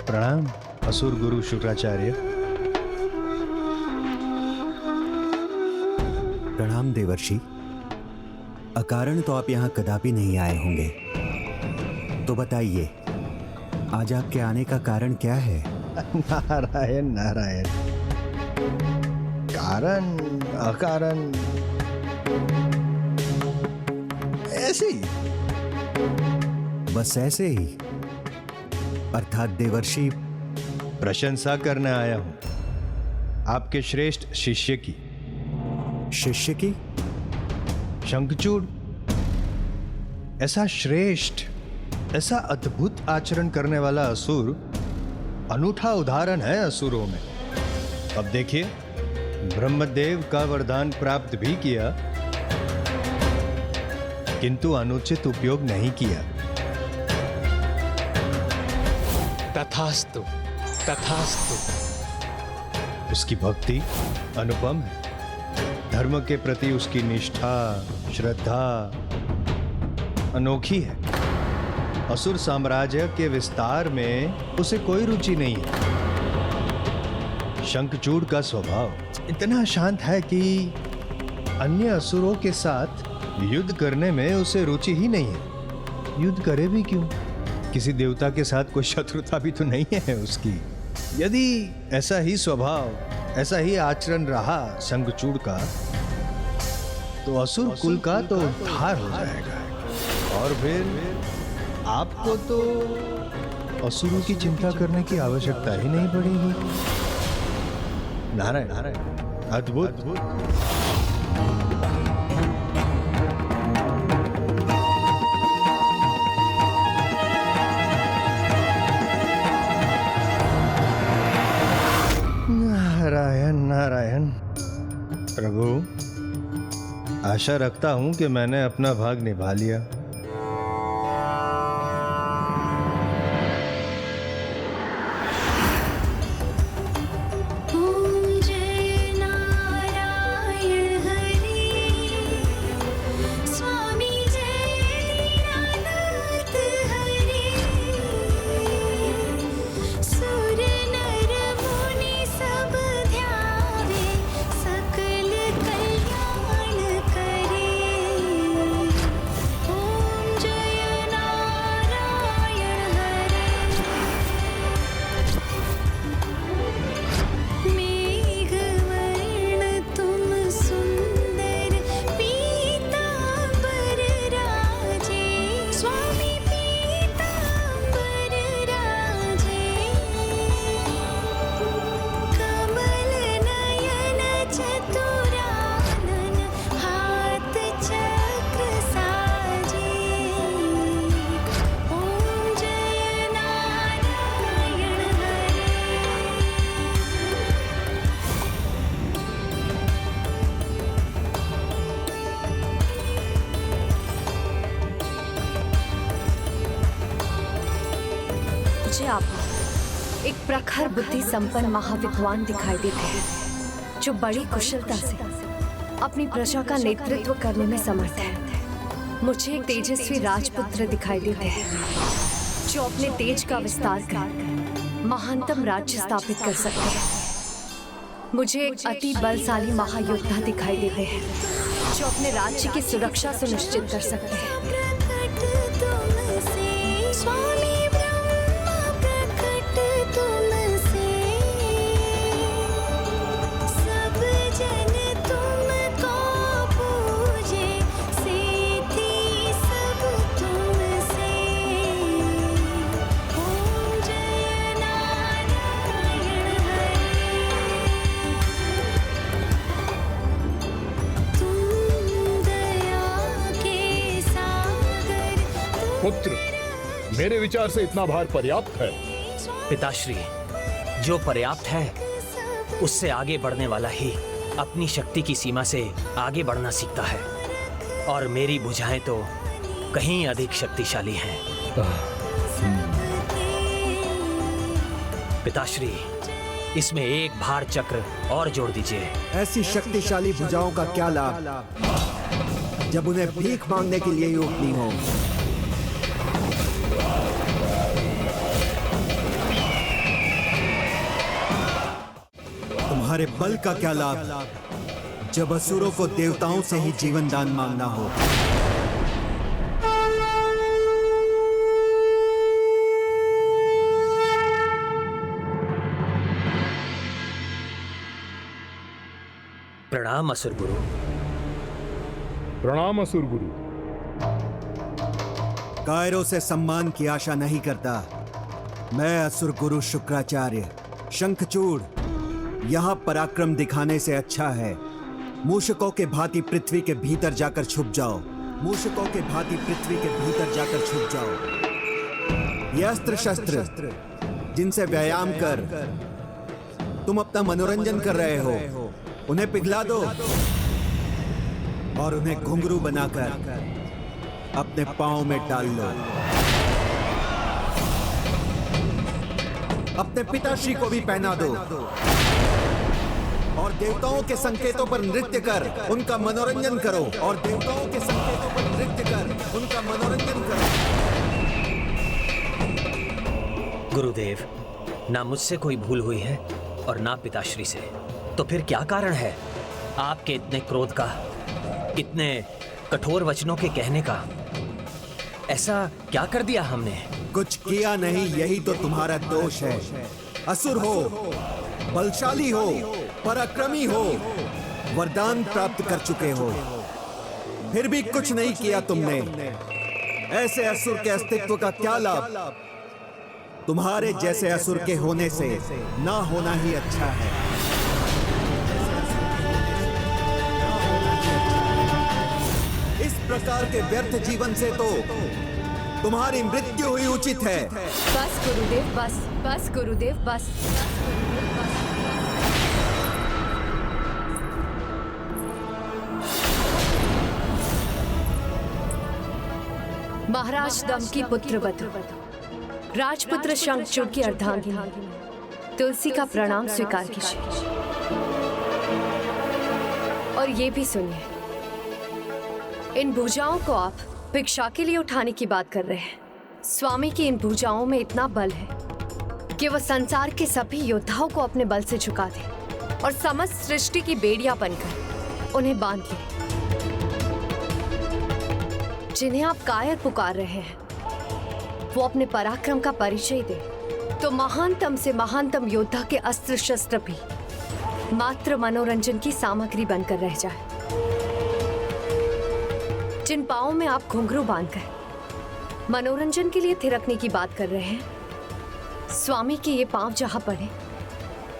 प्रणाम असुर गुरु शुक्राचार्य। प्रणाम देवर्षि। अकारण तो आप यहाँ कदापि नहीं आए होंगे, तो बताइए आज आपके आने का कारण क्या है? नारायण नारायण, कारण अकारण ऐसे ही। बस ऐसे ही? अर्थात देवर्षि प्रशंसा करने आया हूं आपके श्रेष्ठ शिष्य की। शिष्य की? शंखचूड़ ऐसा श्रेष्ठ, ऐसा अद्भुत आचरण करने वाला असुर अनूठा उदाहरण है असुरों में। अब देखिए, ब्रह्मदेव का वरदान प्राप्त भी किया, किंतु अनुचित उपयोग नहीं किया। तथास्तु तथास्तु। उसकी भक्ति अनुपम है, धर्म के प्रति उसकी निष्ठा श्रद्धा अनोखी है। असुर साम्राज्य के विस्तार में उसे कोई रुचि नहीं है। शंखचूड़ का स्वभाव इतना शांत है कि अन्य असुरों के साथ युद्ध करने में उसे रुचि ही नहीं है। युद्ध करे भी क्यों? किसी देवता के साथ कोई शत्रुता भी तो नहीं है उसकी। यदि ऐसा ही स्वभाव, ऐसा ही आचरण रहा शंखचूड़ का, तो असुर कुल का तो उद्धार हो जाएगा। और फिर आपको तो असुरों की चिंता करने की आवश्यकता ही नहीं पड़ेगी। नारायण नारायण, अद्भुत। नारायण नारायण। प्रभु, आशा रखता हूं कि मैंने अपना भाग निभा लिया। एक प्रखर बुद्धि संपन्न महाविद्वान दिखाई देते हैं, जो बड़ी कुशलता से अपनी प्रजा का नेतृत्व करने में समर्थ है। मुझे एक तेजस्वी राजपुत्र दिखाई देते हैं, जो अपने तेज का विस्तार कर महानतम राज्य स्थापित कर सकते हैं। मुझे एक अति बलशाली महायोद्धा दिखाई देते हैं, जो अपने राज्य की सुरक्षा सुनिश्चित कर सकते हैं। पुत्र, मेरे विचार से इतना भार पर्याप्त है। पिताश्री, जो पर्याप्त है उससे आगे बढ़ने वाला ही अपनी शक्ति की सीमा से आगे बढ़ना सीखता है, और मेरी भुजाएं तो कहीं अधिक शक्तिशाली हैं। पिताश्री, इसमें एक भार चक्र और जोड़ दीजिए। ऐसी शक्तिशाली भुजाओं का क्या लाभ जब उन्हें भीख मांगने के लिए योग नहीं हो। तुम्हारे बल का क्या लाभ जब असुरों को देवताओं से ही जीवन दान मांगना हो। प्रणाम असुर गुरु। प्रणाम असुर गुरु। कायरों से सम्मान की आशा नहीं करता। मैं असुर गुरु शुक्राचार्य शंखचूड़ यहां पराक्रम दिखाने से अच्छा है मूषकों के भांति पृथ्वी के भीतर जाकर छुप जाओ। मूषकों के भांति पृथ्वी के भीतर जाकर छुप जाओ। ये अस्त्र शस्त्र जिनसे व्यायाम कर तुम अपना मनोरंजन कर रहे हो, उन्हें पिघला दो और उन्हें घुंघरू बनाकर अपने पांव में डाल लो। अपने पिताश्री को भी पहना दो और देवताओं के संकेतों पर नृत्य कर उनका मनोरंजन करो। और देवताओं के संकेतों पर नृत्य कर उनका मनोरंजन करो। गुरुदेव, ना मुझसे कोई भूल हुई है और ना पिताश्री से, तो फिर क्या कारण है आपके इतने क्रोध का, इतने कठोर वचनों के कहने का? ऐसा क्या कर दिया हमने? कुछ किया नहीं, यही तो तुम्हारा दोष है। असुर हो, बलशाली हो, पराक्रमी हो, वरदान प्राप्त कर चुके हो, फिर भी कुछ नहीं किया तुमने। ऐसे असुर के अस्तित्व का क्या लाभ? तुम्हारे जैसे असुर के होने से ना होना ही अच्छा है। इस प्रकार के व्यर्थ जीवन से तो तुम्हारी मृत्यु हुई उचित है। बस गुरुदेव, बस बस गुरुदेव, बस। महाराज दम की पुत्रवधू राजपुत्र शंखचूड़ की अर्धांगिनी तुलसी का प्रणाम स्वीकार कीजिए। और ये भी सुनिए, इन भुजाओं को आप भिक्षा के लिए उठाने की बात कर रहे हैं। स्वामी की इन भुजाओं में इतना बल है कि वह संसार के सभी योद्धाओं को अपने बल से झुका दे और समस्त सृष्टि की बेड़ियां बनकर उन्हें बांध ले। जिन्हें आप कायर पुकार रहे हैं, वो अपने पराक्रम का परिचय दे, तो महानतम से महानतम योद्धा के अस्त्र शस्त्र भी मात्र मनोरंजन की सामग्री बनकर रह जाए। जिन पांवों में आप घुंघरू बांधकर मनोरंजन के लिए थिरकने की बात कर रहे हैं, स्वामी के ये पांव जहां पड़े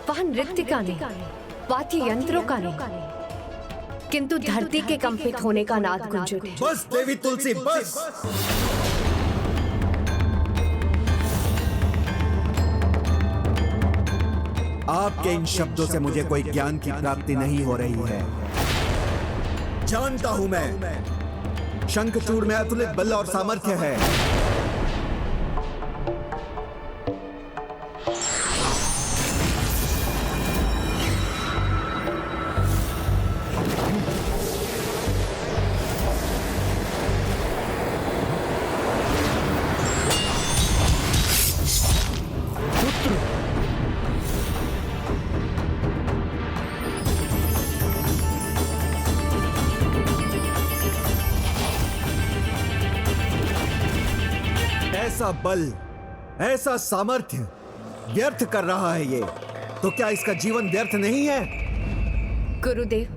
वहां नृत्य का नहीं, वाद्य यंत्रों का नहीं, किंतु धरती के कंपित होने का नाद गूंज उठे। बस देवी तुलसी, बस। आपके इन शब्दों से मुझे कोई ज्ञान की प्राप्ति नहीं हो रही है। जानता हूं मैं, शंखचूड़ में अतुलित बल और सामर्थ्य है। ऐसा बल, ऐसा सामर्थ्य व्यर्थ कर रहा है ये, तो क्या इसका जीवन व्यर्थ नहीं है? गुरुदेव,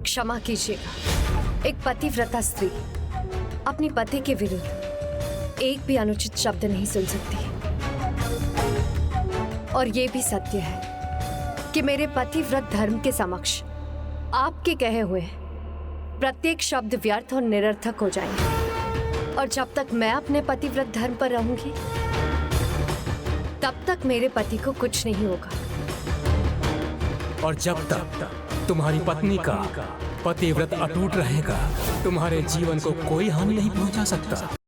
क्षमा कीजिएगा। एक पतिव्रता स्त्री अपने पति के विरुद्ध एक भी अनुचित शब्द नहीं सुन सकती। और ये भी सत्य है कि मेरे पतिव्रत धर्म के समक्ष आपके कहे हुए प्रत्येक शब्द व्यर्थ और निरर्थक हो जाएंगे। और जब तक मैं अपने पतिव्रत धर्म पर रहूंगी, तब तक मेरे पति को कुछ नहीं होगा। और जब तक तुम्हारी पत्नी का पतिव्रत अटूट रहेगा, तुम्हारे जीवन को कोई हानि नहीं पहुंचा सकता।